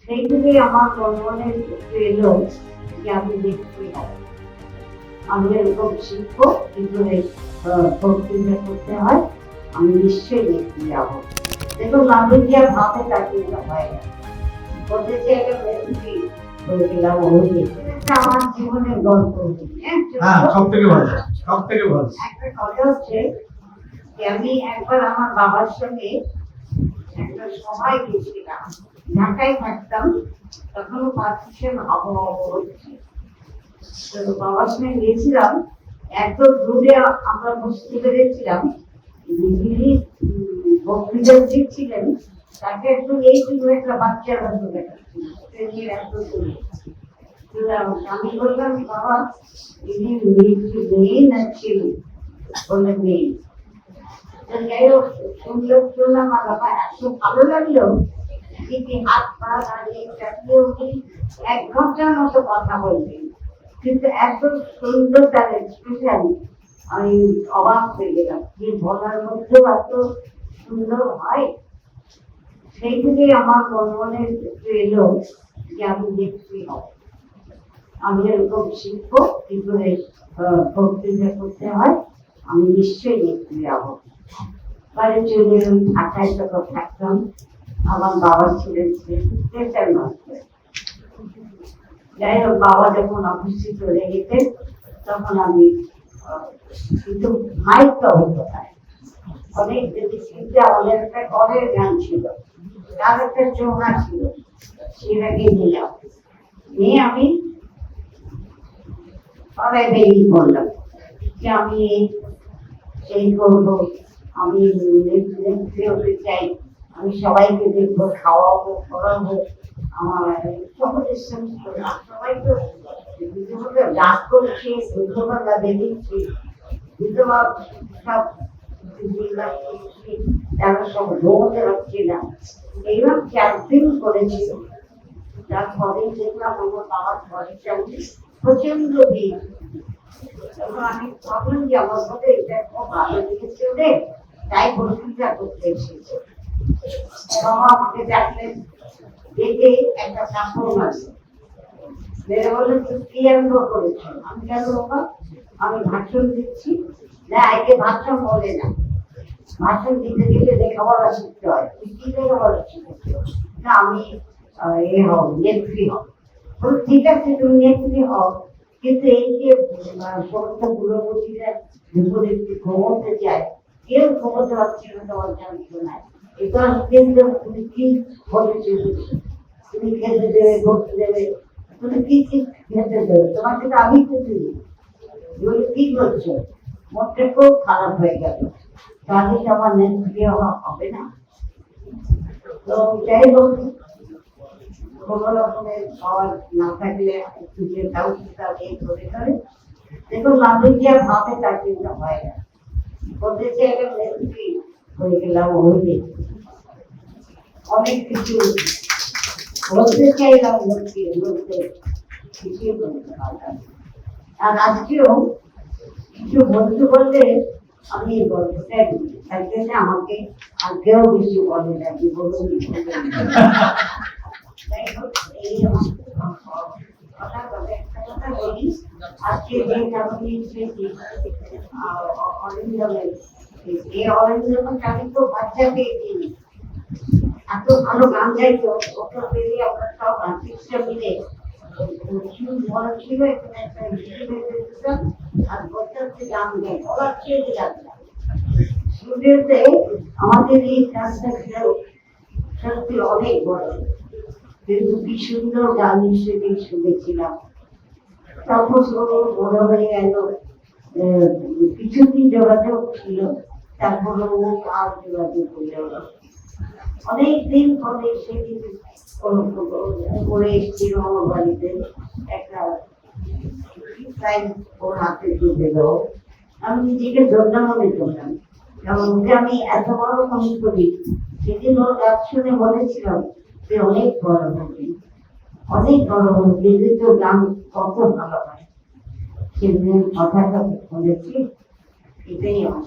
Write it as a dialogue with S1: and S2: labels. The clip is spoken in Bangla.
S1: সেই থেকে আমার মনে এলো যে আমি দেখতে হবে, আমি এরকম শিখবো, কিন্তু প্রক্রিয়া করতে হয়, আমি নিশ্চয়ই দেখতে যাবো। দেখুন গান্ধীজি আর ভাবে তাকে হয় না, বলতে চাইলে বলেছিলাম আমার জীবনের গল্প।
S2: সব থেকে ভালো, সব থেকে ভালো
S1: একটা কথা হচ্ছে যে আমি একবার আমার বাবার সঙ্গে একটা সভায় গেছিলাম, ঢাকায় থাকতাম, তখন পার্টিশন আবহাওয়া হচ্ছে, তো বাবার সঙ্গে গিয়েছিলাম, এত দূরে আমরা বুঝতে পেরেছিলাম যিনি বক্তৃতা দিচ্ছিলেন তাকে একটু এই জন্য একটা বাচ্চার মতো দেখাচ্ছিল, এত দূরে। আমি বললাম বাবা ইনি মেয়ে না ছেলে, বলে মেয়ে। যাই হোক শুনলাম আর বাবা এত ভালো লাগলো, হাত পা দাঁড়িয়ে চাপিয়ে উনি 1 ঘন্টার মতো কথা বললেন, কিন্তু এত সুন্দর তার এক্সপ্রেশন, আমি অবাক হয়ে গেলাম যে বলার মধ্যেও এত সুন্দর হয়। সেই থেকে আমার মনে এলো যে আমি দেখতে হবে, আমি এরকম শিখবো, কিন্তু প্রক্রিয়া করতে হয়, আমি নিশ্চয়ই দেখতে যাবো। বাড়ি চলে ঢাকায় তখন থাকতাম, আমার বাবা ছিলেন স্পেশাল মাস্টার। যাই হোক বাবা যখন অফিসে চলে গেতেন তখন আমি কিন্তু মাইকটা হতো না, অনেক দেখেছি আমাদের একটা ঘরের গান ছিল, তার একটা চোখা ছিল, সেটাকে নিলাম, নিয়ে আমি সবাই বেরিয়ে পড়লাম যে আমি এই করবো, আমি হতে চাই, আমি সবাইকে দেখবো, খাওয়াবো, পড়াবো, আমার সমাজের সঙ্গে সবাই তো রাগ করছে, বিধবা দেখেছি, বিধবা সব তারা সব ঘুমোতে পারছি না, এইরকম ক্যাম্পিং করেছিল। তারপরে দেখলাম আমার বাবার ঘরের সঙ্গে প্রচন্ড ভিড়, তখন আমি ভাবলাম যে আমার মধ্যে এটা খুব ভালো লেগেছে ওদের, তাই বক্তৃতা করতে এসেছে। বাবা আমাকে ডাকলেন, দেখে একটা কাপড় মারলেন, মেরে বললেন তুই কি আরম্ভ করেছ? আমি কেন বাবা, আমি ভাষণ দিচ্ছি। না, একে ভাষণ বলে না, ভাষণ দিতে গেলে লেখাপড়া শিখতে হয়। তুই কি লেখাপড়া শিখেছ? না আমি এ হব, নেত্রী হব। ঠিক আছে তুমি নেত্রী হও, কিন্তু এই যে সমস্ত পুরোপুরিরা দুপুরে ঘুমোতে যায়, কেউ ঘুমোতে পারছে না, তোমার যন্ত্রণায়। এটা কিন্তু তুমি কি বলেছো, তুমি খেতে দেবে, ঘুরতে দেবে, তুমি কি কি খেতে দেবে, তোমাকে তো আমি খেতে দিই, বলে কি করছো? মনটা খুব খারাপ হয়ে গেল, তাহলে তো আমার নেত্রী হওয়া হবে না। তো যাই হোক, কোনো রকমের খাওয়ার না থাকলে একটু যে তাও ধরে ধরে দেখুন গান্ধীজি আর ভাবে তার চিন্তা হয় না, বলতে চাইলে নেত্রী হয়ে গেলাম, অনেক কিছু বলতে চাইলাম, বলতে কিছুই বলতে পারলাম। আর আজকেও কিছু বলতে বললে আমি গল্পটা দিই, তার জন্য আমাকে আর কেউ বেশি বলে না যে বলুন। আজকে যে কারণে অরিন্দমের এই অরিন্দমকে আমি তো বাচ্চা পেয়ে দিই, এত ভালো গান গাইতো, ওটা পেরিয়ে আমরা সব আর্টিস্টরা মিলে মনে ছিল এখানে একটা আর বছরকে গান গাই, ওরা খেয়ে যাচ্ছিলাম স্টুডিওতে। আমাদের এই কাজটা ছিল সত্যি অনেক বড়, কিন্তু কি সুন্দর গান হিসেবে শুনেছিলাম। তখন বড় হয়ে গেল, কিছুদিন যোগাযোগ ছিল, তারপরে ও আর যোগাযোগ করলো না। অনেকদিন পরে সেদিন করে এসেছিল আমার বাড়িতে, একটা ওর হাতে দিয়ে দিল, আমি নিজেকে ধন্য মনে করলাম, কারণ ওকে আমি এত বড় মনে করি। সেদিন ওর গাছ শুনে বলেছিলাম যে অনেক বড় হবে, অনেক বড় হবে, তো গান কত ভালো হয়। সেদিনের কথাটা বলেছি, এটাই আমার।